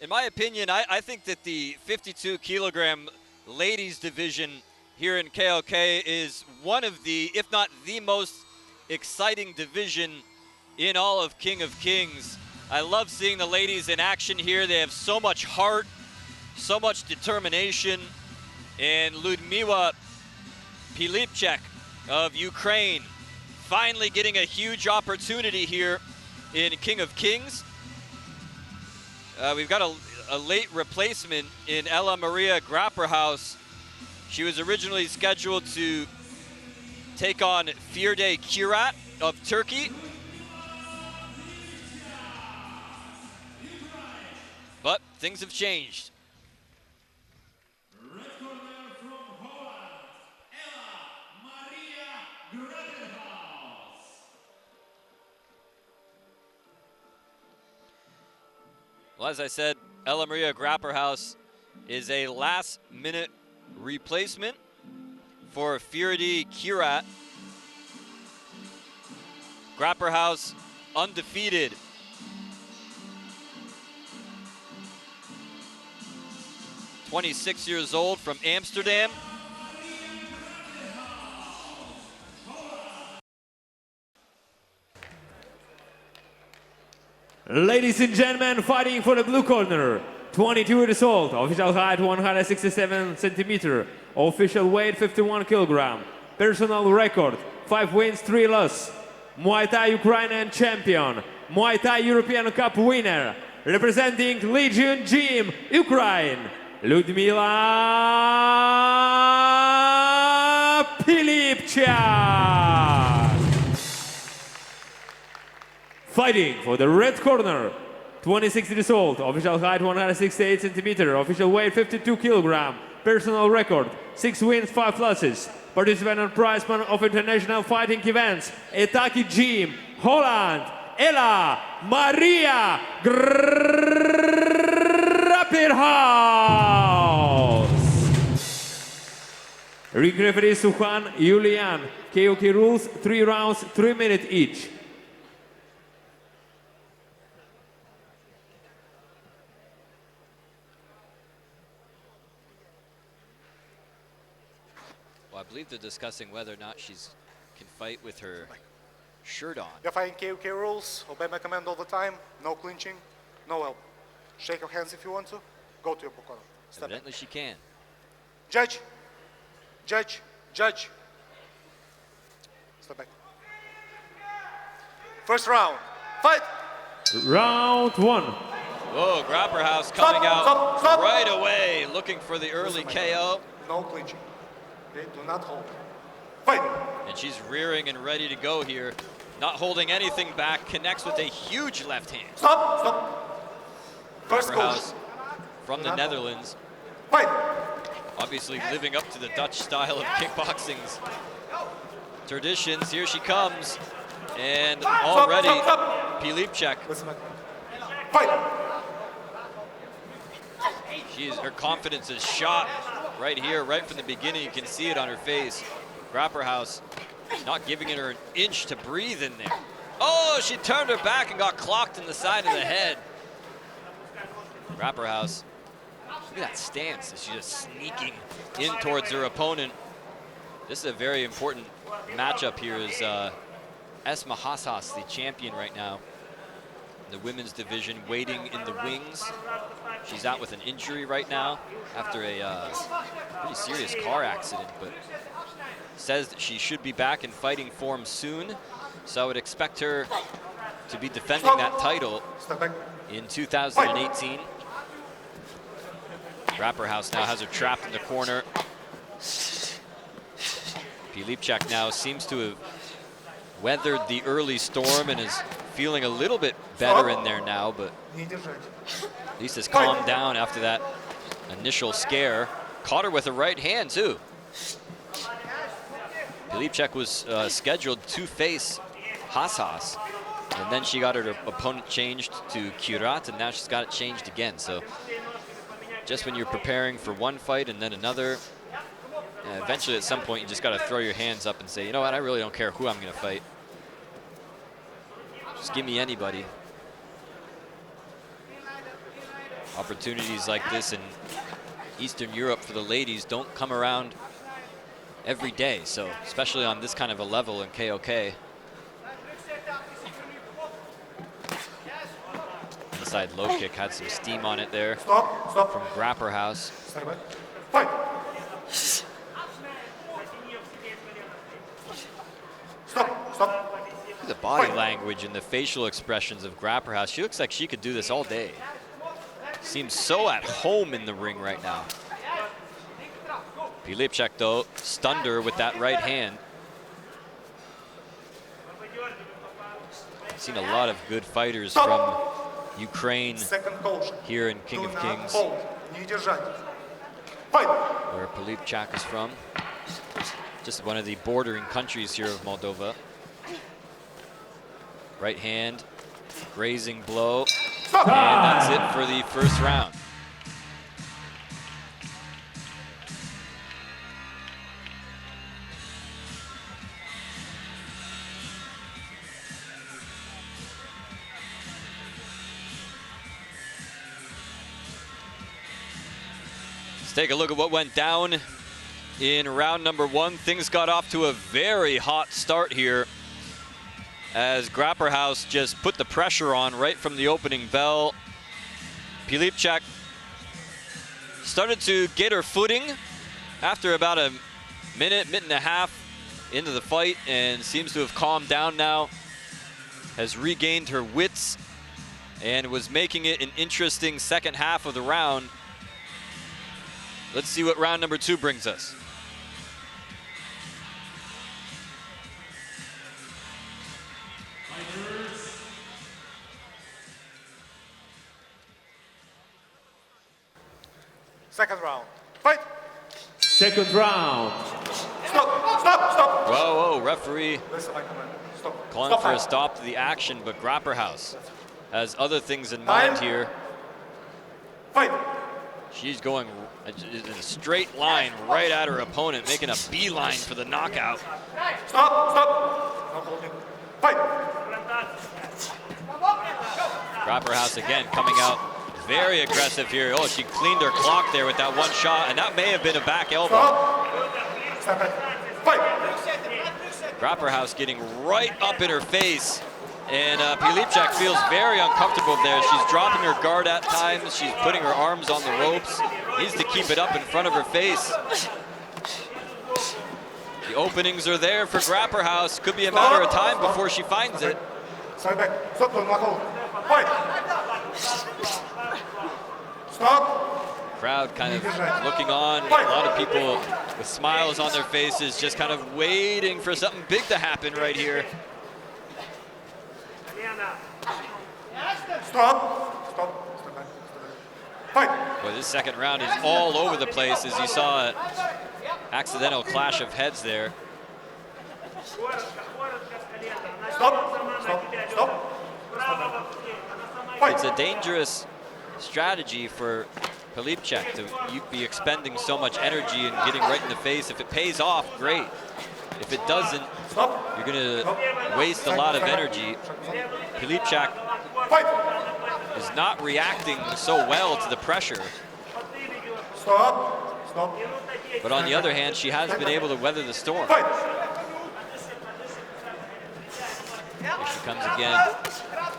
In my opinion, I think that the 52 kilogram ladies division here in KOK is one of the, if not the most exciting division in all of King of Kings. I love seeing the ladies in action here. They have so much heart, so much determination. And LIUDMILA Pilipczeak of Ukraine finally getting a huge opportunity here in King of Kings. We've got a late replacement in ELLA MARIA GRAPPERHAUS. She was originally scheduled to take on Firde Kirat of Turkey. But things have changed. Red corner from Holland, ELLA MARIA GRAPPERHAUS. Well, as I said, ELLA MARIA GRAPPERHAUS is a last-minute replacement for Firde Kirat. GRAPPERHAUS undefeated. "26 years old from Amsterdam." Ladies and gentlemen, fighting for the blue corner, 22 years old, official height 167 centimeter, official weight 51 kilogram, personal record 5 wins, 3 losses, Muay Thai Ukrainian champion, Muay Thai European Cup winner, representing Legion Gym, Ukraine, LIUDMILA Pilipczeak. Fighting for the red corner, 26 years old, official height 168 centimeter, official weight 52 kilogram, personal record 6 wins, 5 losses, participant and prize man of international fighting events, Etaki Gym, Holland, ELLA MARIA GRAPPERHAUS. Ring referee Suhan Julian, KOK rules 3 rounds, 3 minutes each. Well, I believe they're discussing whether or not she can fight with her shirt on. You're fighting KOK rules, obey my command all the time, no clinching, no help. Shake your hands if you want to, go to your corner. Step back. Evidently she can. Judge, judge, judge. Step back. First round, fight! Round 1. Whoa, GRAPPERHAUS coming out stop. right away, looking for the early KO. No clinching. Okay, do not hold. Fight! And she's rearing and ready to go here. Not holding anything back, connects with a huge left hand. Stop! First GRAPPERHAUS coach. from the Netherlands. Fight! Obviously living up to the Dutch style of kickboxing's traditions. Here she comes. And already Pilipczeak. Listen back. Fight! Her confidence is shot right here, right from the beginning. You can see it on her face. GRAPPERHAUS not giving her an inch to breathe in there. Oh, she turned her back and got clocked in the side of the head. GRAPPERHAUS, look at that stance as she's just sneaking in towards her opponent. This is a very important matchup here as Esma Hassas, the champion right now. The women's division waiting in the wings. She's out with an injury right now after a pretty serious car accident, but says that she should be back in fighting form soon. So I would expect her to be defending that title in 2018. GRAPPERHAUS now has her trapped in the corner. Pilipczeak now seems to have weathered the early storm and is feeling a little bit better in there now, but at least has calmed down after that initial scare. Caught her with a right hand too. Pilipczeak was scheduled to face Hassas, and then she got her opponent changed to Kirat, and now she's got it changed again. So just when you're preparing for one fight and then another, eventually at some point you just got to throw your hands up and say, you know what, I really don't care who I'm going to fight. Just give me anybody. Opportunities like this in Eastern Europe for the ladies don't come around every day, so especially on this kind of a level in KOK. Inside low kick had some steam on it there from Grapperhaus. Fight. Stop. The body language and the facial expressions of Grapperhaus. She looks like she could do this all day. Seems so at home in the ring right now. Pilipczeak, though, stunned her with that right hand. Seen a lot of good fighters from Ukraine here in King of Kings, where Pilipczeak is from. Just one of the bordering countries here of Moldova. Right hand, grazing blow, and that's it for the first round. Let's take a look at what went down in round number 1. Things got off to a very hot start here, as Grapperhaus just put the pressure on right from the opening bell. Pilipczeak started to get her footing after about a minute and a half into the fight, and seems to have calmed down now, has regained her wits, and was making it an interesting second half of the round. Let's see what round number 2 brings us. Second round. Fight. Second round. Stop. Whoa, referee Listen, my command. Stop. calling for a stop to the action, but Grapperhaus has other things in mind here. Fight. She's going in a straight line right at her opponent, making a beeline for the knockout. Stop. No holding. Fight. Grapperhaus again coming out very aggressive here. Oh, she cleaned her clock there with that one shot, and that may have been a back elbow. Stop. Step back. Fight. Grapperhaus getting right up in her face, and Pilipczeak feels very uncomfortable there. She's dropping her guard at times. She's putting her arms on the ropes. Needs to keep it up in front of her face. The openings are there for Grapperhaus. Could be a matter of time before she finds it. Side back. Stop. Don't knock hold. Fight. Stop. Crowd kind of looking on. A lot of people with smiles on their faces, just kind of waiting for something big to happen right here. Stop. Step back. Fight. Boy, this second round is all over the place, as you saw an accidental clash of heads there. Stop. It's a dangerous strategy for Pilipczeak to be expending so much energy and getting right in the face. If it pays off, great. If it doesn't, you're going to waste a lot of energy. Pilipczeak is not reacting so well to the pressure. Stop. But on the other hand, she has been able to weather the storm. Fight. Here she comes again.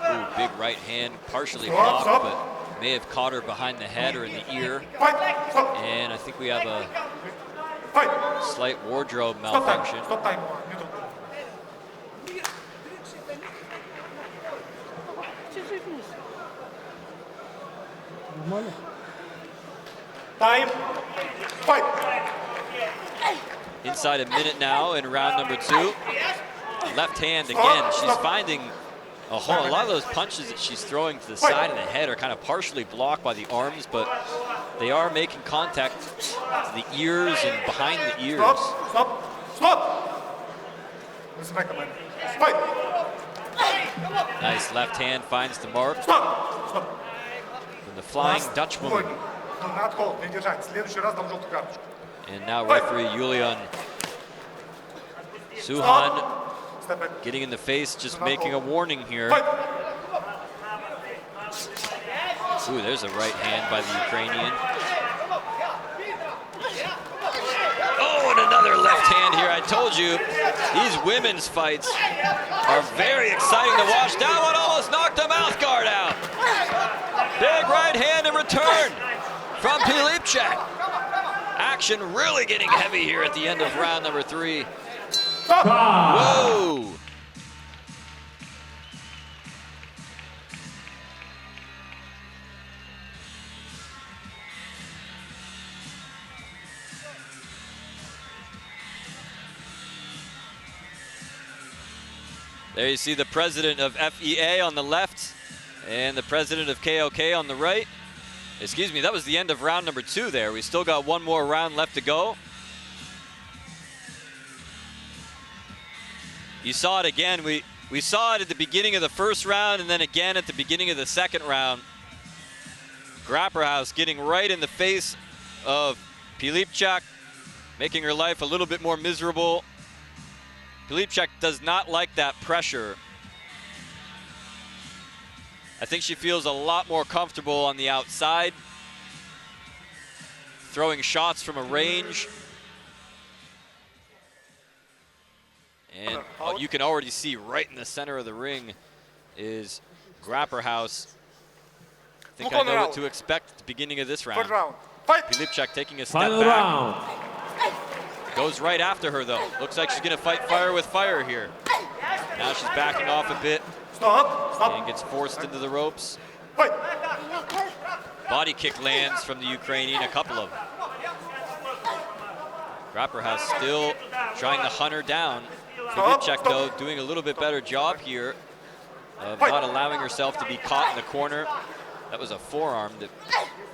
Ooh, big right hand, partially blocked, but may have caught her behind the head or in the ear. And I think we have a slight wardrobe malfunction. Stop time. Time. Fight. Inside a minute now in round number 2. Left hand again. She's finding a lot of those punches that she's throwing to the side of the head are kind of partially blocked by the arms, but they are making contact to the ears and behind the ears. Stop. Listen back, man. Fight. Nice left hand finds the mark. Stop. From the Flying Dutchwoman. Not hold, не держать. Следующий раз дам желтую карточку. And now referee Julian Suhan getting in the face, just making a warning here. Ooh, there's a right hand by the Ukrainian. Oh, and another left hand here. I told you, these women's fights are very exciting to watch. That one almost knocked the mouth guard out. Big right hand in return from Pilipczeak. Action really getting heavy here at the end of round number 3. Whoa! There you see the president of FEA on the left and the president of KOK on the right. Excuse me, that was the end of round number 2 there. We still got one more round left to go. You saw it again. We saw it at the beginning of the first round and then again at the beginning of the second round. Grapperhaus getting right in the face of Pilipczeak, making her life a little bit more miserable. Pilipczeak does not like that pressure. I think she feels a lot more comfortable on the outside, throwing shots from a range. And you can already see right in the center of the ring is Grapperhaus. I think I know what to expect at the beginning of this round. Pilipczeak taking a step Final back. round. Goes right after her though. Looks like she's gonna fight fire with fire here. Now she's backing off a bit. And gets forced into the ropes. Body kick lands from the Ukrainian, a couple of them. Grapperhaus still trying to hunt her down. Pilipczeak though doing a little bit better job here of not allowing herself to be caught in the corner. That was a forearm that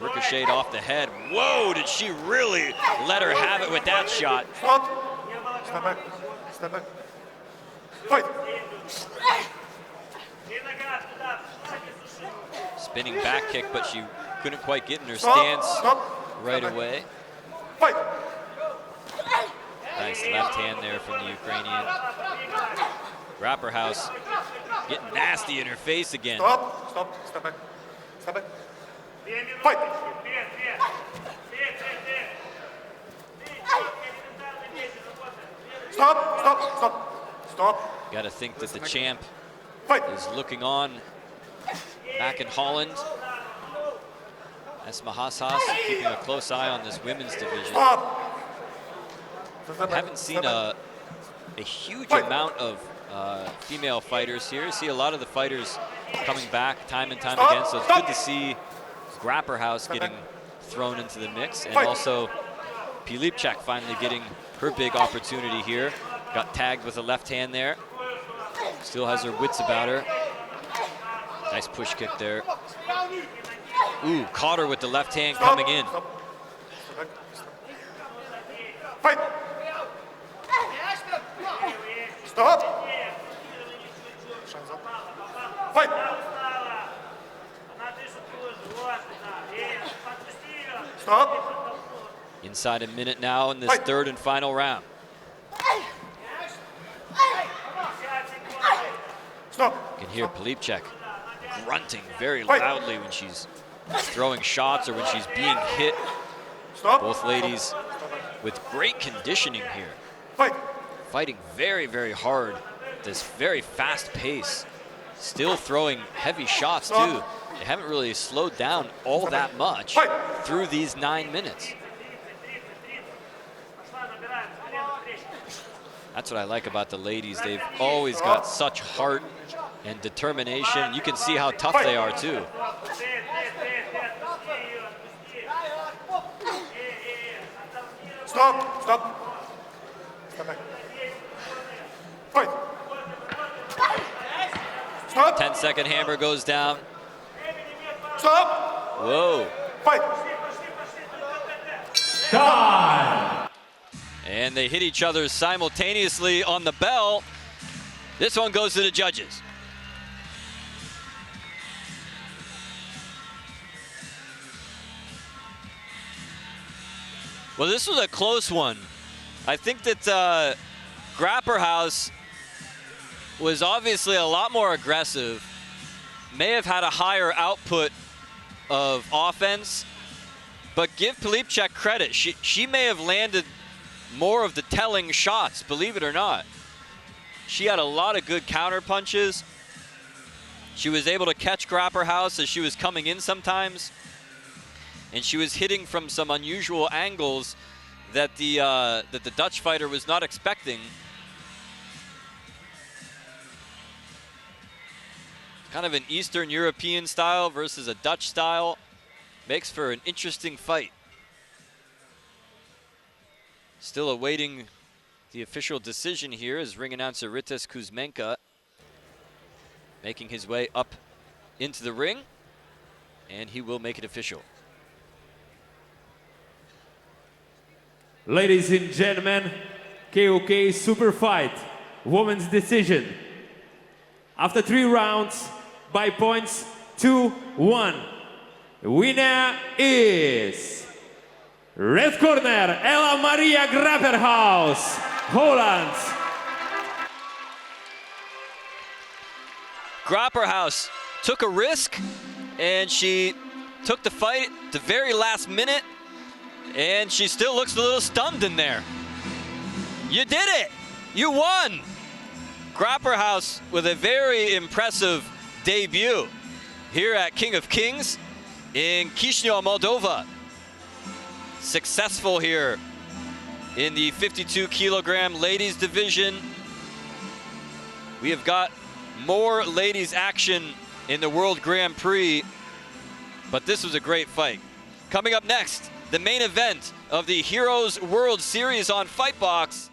ricocheted off the head. Whoa, did she really let her have it with that shot? Step back. Step back. Fight. Spinning back kick, but she couldn't quite get in her stance right away. Fight. Nice left hand there from the Ukrainian. Grapperhaus getting nasty in her face again. Stop. Stop. Step back. Step back. Fight. Stop. Stop. Stop. Stop. Got to think that the champ Fight. is looking on back in Holland. Esma Hassas keeping a close eye on this women's division. Stop. Haven't seen a huge amount of female fighters here. See a lot of the fighters coming back time and time again, so it's good to see Grapperhaus getting thrown into the mix, and also Pilipczeak finally getting her big opportunity here. Got tagged with a left hand there. Still has her wits about her. Nice push kick there. Ooh, caught her with the left hand coming in. Fight. Stop. Fight. Stop. Inside a minute now in this third and final round. Stop. You can hear Pilipczeak grunting very loudly when she's throwing shots or when she's being hit. Stop. Both ladies with great conditioning here. Fight. Fighting very, very hard at this very fast pace. Still throwing heavy shots too. They haven't really slowed down all that much through these 9 minutes. That's what I like about the ladies. They've always got such heart and determination. You can see how tough they are too. Stop. Stop. Step back. Fight. Stop. 10-second hammer goes down. Stop. Whoa. Fight. Time. And they hit each other simultaneously on the bell. This one goes to the judges. Well, this was a close one. I think that Grapperhaus was obviously a lot more aggressive, may have had a higher output of offense, but give Pilipczeak credit. She may have landed more of the telling shots, believe it or not. She had a lot of good counter punches. She was able to catch Grapperhaus as she was coming in sometimes, and she was hitting from some unusual angles that the Dutch fighter was not expecting. Kind of an Eastern European style versus a Dutch style. Makes for an interesting fight. Still awaiting the official decision here is ring announcer Rites Kuzmenka making his way up into the ring, and he will make it official. Ladies and gentlemen, KOK Super Fight, women's decision. After 3 rounds, by points 2-1. The winner is red corner, ELLA MARIA GRAPPERHAUS, Holland. Grapperhaus took a risk, and she took the fight at the very last minute, and she still looks a little stunned in there. You did it! You won! Grapperhaus with a very impressive debut here at King of Kings in Chisinau, Moldova. Successful here in the 52 kilogram ladies division. We have got more ladies action in the World Grand Prix, but this was a great fight. Coming up next, the main event of the Heroes World Series on Fightbox.